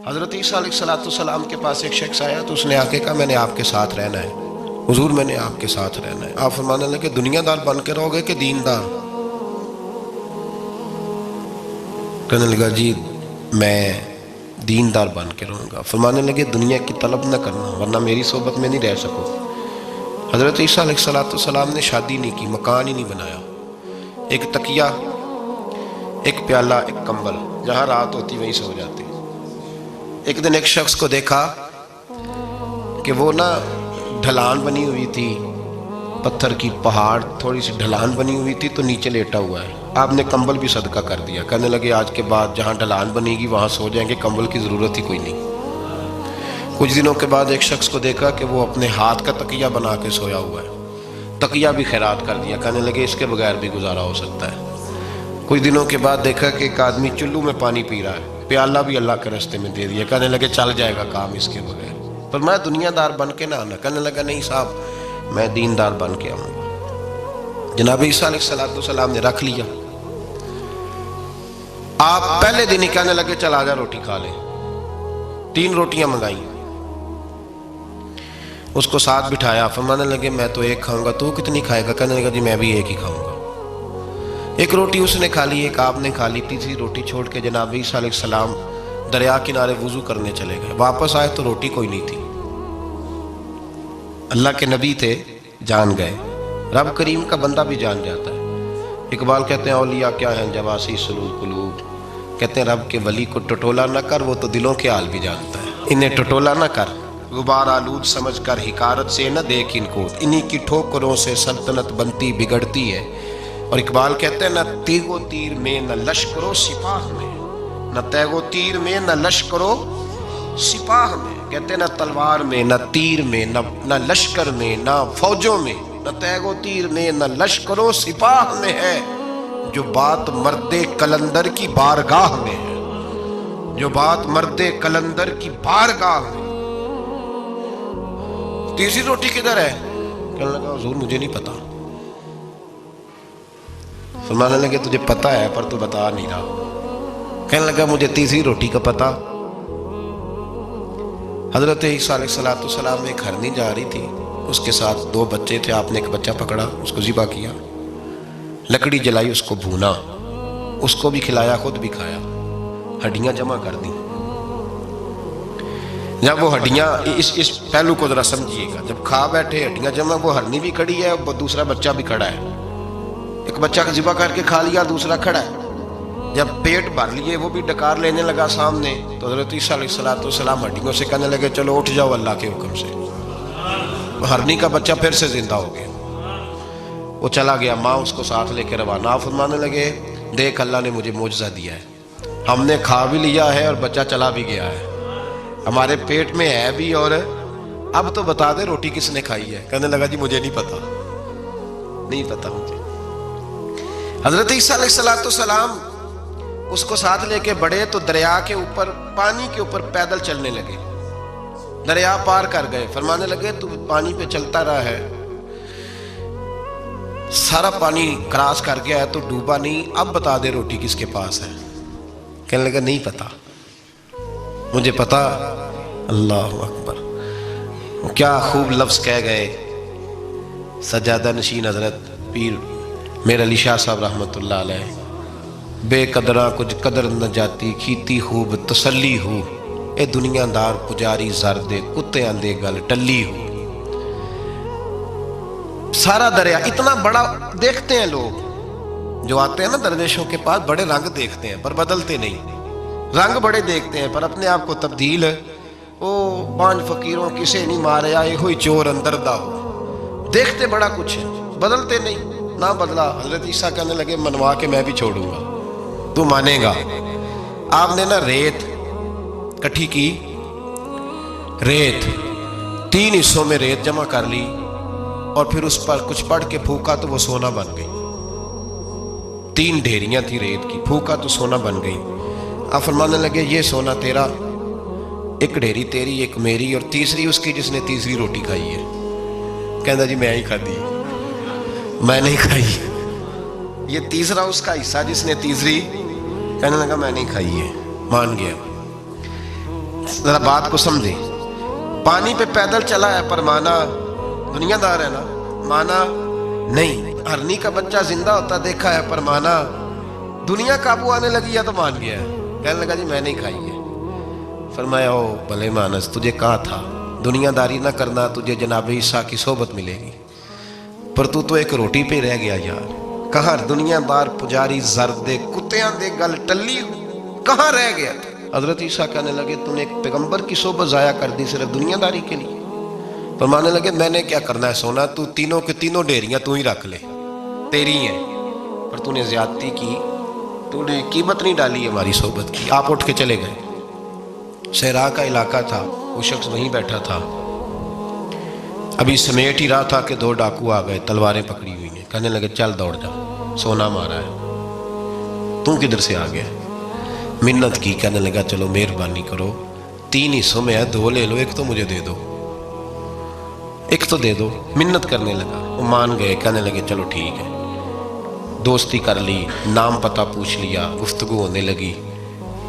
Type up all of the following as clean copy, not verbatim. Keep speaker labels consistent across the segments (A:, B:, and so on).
A: حضرت عیسیٰ علیہ السلام کے پاس ایک شخص آیا تو اس نے آ کے کہا میں نے آپ کے ساتھ رہنا ہے حضور، میں نے آپ کے ساتھ رہنا ہے۔ آپ فرمانے لگے دنیا دار بن کے رہو گے کہ دیندار؟ کہنے لگا جی میں دیندار بن کے رہوں گا۔ فرمانے لگے دنیا کی طلب نہ کرنا ورنہ میری صحبت میں نہیں رہ سکو۔ حضرت عیسیٰ علیہ السلام نے شادی نہیں کی، مکان ہی نہیں بنایا، ایک تکیہ، ایک پیالہ، ایک کمبل، جہاں رات ہوتی وہیں سو جاتے۔ ایک دن ایک شخص کو دیکھا کہ وہ نا ڈھلان بنی ہوئی تھی، پتھر کی پہاڑ تھوڑی سی ڈھلان بنی ہوئی تھی تو نیچے لیٹا ہوا ہے۔ آپ نے کمبل بھی صدقہ کر دیا، کہنے لگے آج کے بعد جہاں ڈھلان بنے گی وہاں سو جائیں گے، کمبل کی ضرورت ہی کوئی نہیں۔ کچھ دنوں کے بعد ایک شخص کو دیکھا کہ وہ اپنے ہاتھ کا تکیہ بنا کے سویا ہوا ہے، تکیہ بھی خیرات کر دیا، کہنے لگے اس کے بغیر بھی گزارا ہو سکتا ہے۔ کچھ دنوں کے بعد دیکھا کہ ایک آدمی چلو میں پانی پی رہا ہے، پیالہ بھی اللہ کے راستے میں دے دیا، کہنے لگے چل جائے گا کام اس کے بغیر۔ پر میں دنیا دار بن کے نہ آنا، کہنے لگا نہیں صاحب میں دیندار بن کے آؤں گا۔ جناب عیسیٰ علیہ السلام نے رکھ لیا۔ آپ پہلے دن ہی کہنے لگے چل آجا روٹی کھا لے، 3 روٹیاں منگائیں، اس کو ساتھ بٹھایا، فرمانے لگے میں تو ایک کھاؤں گا، تو کتنی کھائے گا؟ کہنے لگا جی میں بھی ایک ہی کھاؤں گا۔ ایک روٹی اس نے کھا لی، ایک آپ نے کھا لی، تیسری روٹی چھوڑ کے جناب عیسیٰ علیہ السلام دریا کنارے وضو کرنے چلے گئے۔ واپس آئے تو روٹی کوئی نہیں تھی۔ اللہ کے نبی تھے، جان گئے۔ رب کریم کا بندہ بھی جان جاتا ہے۔ اقبال کہتے ہیں اولیاء کیا ہیں جواسی سلول قلوب، کہتے ہیں رب کے ولی کو ٹٹولا نہ کر، وہ تو دلوں کے حال بھی جانتا ہے۔ انہیں ٹٹولا نہ کر، غبار آلود سمجھ کر حکارت سے نہ دیکھ ان کو، انہی کی ٹھوکروں سے سلطنت بنتی بگڑتی ہے۔ اور اقبال کہتے ہیں نہ تیغ و تیر میں نہ لشکر و سپاہ میں، نہ تیغ و تیر میں نہ لشکر و سپاہ میں، کہتے ہیں نہ تلوار میں نہ تیر میں نہ لشکر میں نہ فوجوں میں، نہ تیغ و تیر میں نہ لشکر و سپاہ میں ہے، جو بات مرد قلندر کی بارگاہ میں ہے، جو بات مرد قلندر کی بارگاہ میں۔ تیسری روٹی کدھر ہے؟ کہنے لگا حضور مجھے نہیں پتا۔ فرمانے لگے تجھے پتا ہے پر تو بتا نہیں رہا۔ کہنے لگا مجھے تیسری روٹی کا پتا۔ حضرت عیسیٰ علیہ السلام میں ایک ہرنی جا رہی تھی، اس کے ساتھ 2 بچے تھے، آپ نے ایک بچہ پکڑا، اس کو ذبح کیا، لکڑی جلائی، اس کو بھونا، اس کو بھی کھلایا، خود بھی کھایا، ہڈیاں جمع کر دیں۔ جب وہ ہڈیاں اس پہلو کو ذرا سمجھیے گا، جب کھا بیٹھے ہڈیاں جمع، وہ ہرنی بھی کھڑی ہے، دوسرا بچہ بھی کھڑا ہے، ایک بچہ کا ذبح کر کے کھا لیا، دوسرا کھڑا ہے۔ جب پیٹ بھر لیے وہ بھی ڈکار لینے لگا سامنے، تو حضرت عیسیٰ علیہ السلام ہڈیوں سے کہنے لگے چلو اٹھ جاؤ اللہ کے حکم سے۔ ہرنی کا بچہ پھر سے زندہ ہو گیا، وہ چلا گیا، ماں اس کو ساتھ لے کے روانہ۔ آپ فرمانے لگے دیکھ اللہ نے مجھے معجزہ دیا ہے، ہم نے کھا بھی لیا ہے اور بچہ چلا بھی گیا ہے، ہمارے پیٹ میں ہے بھی، اور اب تو بتا دے روٹی کس نے کھائی ہے؟ کہنے لگا جی مجھے نہیں پتا، نہیں پتا مجھے۔ حضرت عیسیٰ علیہ السلام اس کو ساتھ لے کے بڑھے تو دریا کے اوپر، پانی کے اوپر پیدل چلنے لگے، دریا پار کر گئے۔ فرمانے لگے تو پانی پہ چلتا رہا ہے، سارا پانی کراس کر گیا ہے تو ڈوبا نہیں، اب بتا دے روٹی کس کے پاس ہے؟ کہنے لگا نہیں پتا، مجھے پتا۔ اللہ اکبر، کیا خوب لفظ کہہ گئے سجادہ نشین حضرت پیر میر علی شاہ صاحب رحمۃ اللہ علیہ، بے قدراں کچھ قدر نہ جاتی، کھیتی خوب تسلی ہو، اے دنیا دار پجاری زر دے، کتے آندے گل ٹلی ہو۔ سارا دریا اتنا بڑا دیکھتے ہیں لوگ، جو آتے ہیں نا درویشوں کے پاس، بڑے رنگ دیکھتے ہیں پر بدلتے نہیں، رنگ بڑے دیکھتے ہیں پر اپنے آپ کو تبدیل، او 5 فقیروں کسے نہیں مارے آئے ہوئی چور اندر دا ہو، دیکھتے بڑا کچھ ہے بدلتے نہیں۔ نہ بدلا، حضرت عیسیٰ کہنے لگے منوا کے میں بھی چھوڑوں گا، تو مانے گا۔ آپ نے نا ریت کٹھی کی، ریت 3 حصوں میں ریت جمع کر لی اور پھر اس پر کچھ پڑھ کے پھونکا تو وہ سونا بن گئی۔ 3 ڈھیریاں تھی ریت کی، پھونکا تو سونا بن گئی۔ آپ فرمانے لگے یہ سونا تیرا، ایک ڈھیری تیری، ایک میری، اور تیسری اس کی جس نے تیسری روٹی کھائی ہے۔ کہنا جی میں ہی کھا دی، میں نہیں کھائی، یہ تیسرا اس کا حصہ جس نے تیسری، کہنے لگا میں نہیں کھائی ہے، مان گیا۔ ذرا بات کو سمجھے. پانی پہ پیدل چلا ہے پر مانا دنیا دار ہے نا؟ مانا نہیں. ہرنی کا بچہ زندہ ہوتا دیکھا ہے پر مانا دنیا قابو آنے لگی یا تو مان گیا ہے. کہنے لگا جی میں نہیں کھائی ہے. فرمایا او بھلے مانس، تجھے کہا تھا دنیا داری نہ کرنا، تجھے جناب عیسیٰ کی صحبت ملے گی، پر تو ایک روٹی پہ رہ گیا یار. کہاں دنیا دار پجاری زرد دے کتیاں دے گل ٹلی کہاں رہ گیا؟ حضرت عیسیٰ کہنے لگے تو نے ایک پیغمبر کی صحبت ضائع کر دی صرف دنیا داری کے لیے. فرمانے لگے میں نے کیا کرنا ہے سونا، تو تینوں کے تینوں ڈیریاں تو ہی رکھ لے، تیری ہیں، پر تو نے زیادتی کی، تو نے قیمت نہیں ڈالی ہماری صحبت کی. آپ اٹھ کے چلے گئے. صحرا کا علاقہ تھا، وہ شخص وہیں بیٹھا تھا. ابھی سمیٹ ہی رہا تھا کہ دو ڈاکو آ گئے، تلواریں پکڑی ہوئی ہیں. کہنے لگے چل دوڑ جا، سونا مارا ہے، تو کدھر سے آ گیا؟ منت کی. کہنے لگا چلو مہربانی کرو، 3 حصوں میں ہے، 2 لے لو، ایک تو مجھے دے دو، ایک تو دے دو. منت کرنے لگا. وہ مان گئے. کہنے لگے چلو ٹھیک ہے. دوستی کر لی، نام پتہ پوچھ لیا، گفتگو ہونے لگی.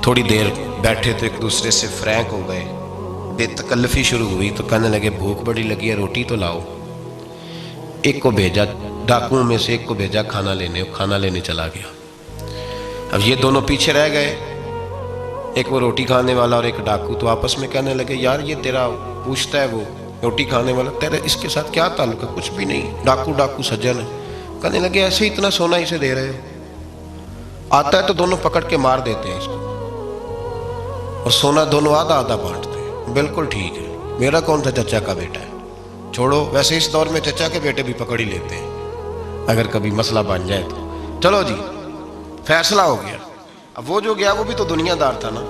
A: تھوڑی دیر بیٹھے تو ایک دوسرے سے فرینک ہو گئے، بے تکلفی شروع ہوئی. تو کہنے لگے بھوک بڑی لگی ہے، روٹی تو لاؤ. ایک کو بھیجا، ڈاکوؤں میں سے ایک کو بھیجا کھانا لینے، کھانا لینے چلا گیا. اب یہ دونوں پیچھے رہ گئے، ایک وہ روٹی کھانے والا اور ایک ڈاکو. تو آپس میں کہنے لگے یار یہ تیرا پوچھتا ہے وہ روٹی کھانے والا، تیرا اس کے ساتھ کیا تعلق ہے؟ کچھ بھی نہیں، ڈاکو ڈاکو سجن ہے. کہنے لگے ایسے ہی اتنا سونا اسے دے رہے ہو، آتا ہے تو دونوں پکڑ کے مار دیتے ہیں اس کو، اور سونا دونوں آدھا آدھا بانٹتے ہیں. بالکل ٹھیک ہے، میرا کون تھا، چچا کا بیٹا ہے، چھوڑو. ویسے اس دور میں چچا کے بیٹے بھی پکڑ ہی لیتے ہیں اگر کبھی مسئلہ بن جائے تو. چلو جی فیصلہ ہو گیا. اب وہ جو گیا وہ بھی تو دنیا دار تھا نا،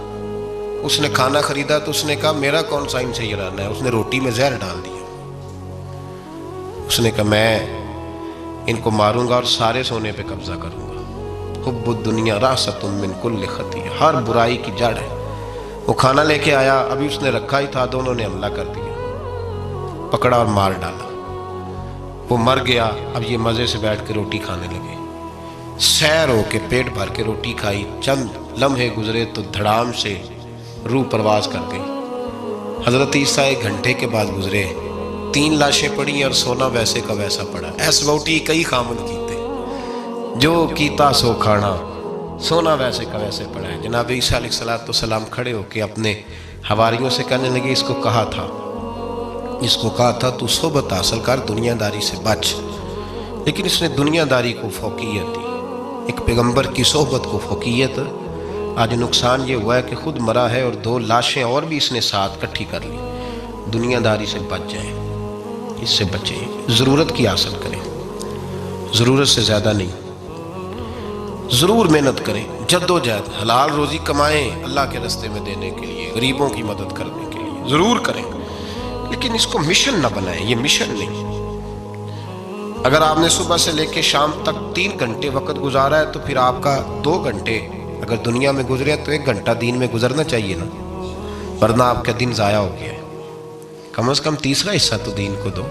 A: اس نے کھانا خریدا تو اس نے کہا میرا کون سا ان سے یہ رہنا ہے. اس نے روٹی میں زہر ڈال دیا. اس نے کہا میں ان کو ماروں گا اور سارے سونے پہ قبضہ کروں گا. حب الدنیا راست من کل خطیہ، ہر برائی کی جڑ ہے. وہ کھانا لے کے آیا، ابھی اس نے رکھا ہی تھا، دونوں نے حملہ کر دیا، پکڑا اور مار ڈالا. وہ مر گیا. اب یہ مزے سے بیٹھ کے روٹی کھانے لگے. سیر ہو کے پیٹ بھر کے روٹی کھائی. چند لمحے گزرے تو دھڑام سے روح پرواز کر گئی. حضرت عیسیٰ 1 گھنٹے کے بعد گزرے. 3 لاشیں پڑی اور سونا ویسے کا ویسا پڑا. ایس ووٹی کئی خامن کیتے، جو کیتا سو کھانا، سونا ویسے کا ویسے پڑا ہے. جناب عیسیٰ علیہ السلام کھڑے ہو کے اپنے حواریوں سے کہنے لگے اس کو کہا تھا تو صحبت حاصل کر، دنیا داری سے بچ. لیکن اس نے دنیا داری کو فوقیت دی، ایک پیغمبر کی صحبت کو فوقیت. آج نقصان یہ ہوا ہے کہ خود مرا ہے اور 2 لاشیں اور بھی اس نے ساتھ کٹھی کر لی. دنیا داری سے بچ جائیں، اس سے بچیں، ضرورت کی حاصل کریں، ضرورت سے زیادہ نہیں. ضرور محنت کریں، جد و جہد، حلال روزی کمائیں اللہ کے راستے میں دینے کے لیے، غریبوں کی مدد کرنے کے لیے ضرور کریں، لیکن اس کو مشن نہ بنائیں. یہ مشن نہیں. اگر آپ نے صبح سے لے کے شام تک 3 گھنٹے وقت گزارا ہے تو پھر آپ کا 2 گھنٹے اگر دنیا میں گزرے تو 1 گھنٹہ دین میں گزرنا چاہیے نا، ورنہ آپ کا دن ضائع ہو گیا ہے. کم از کم تیسرا حصہ تو دین کو دو.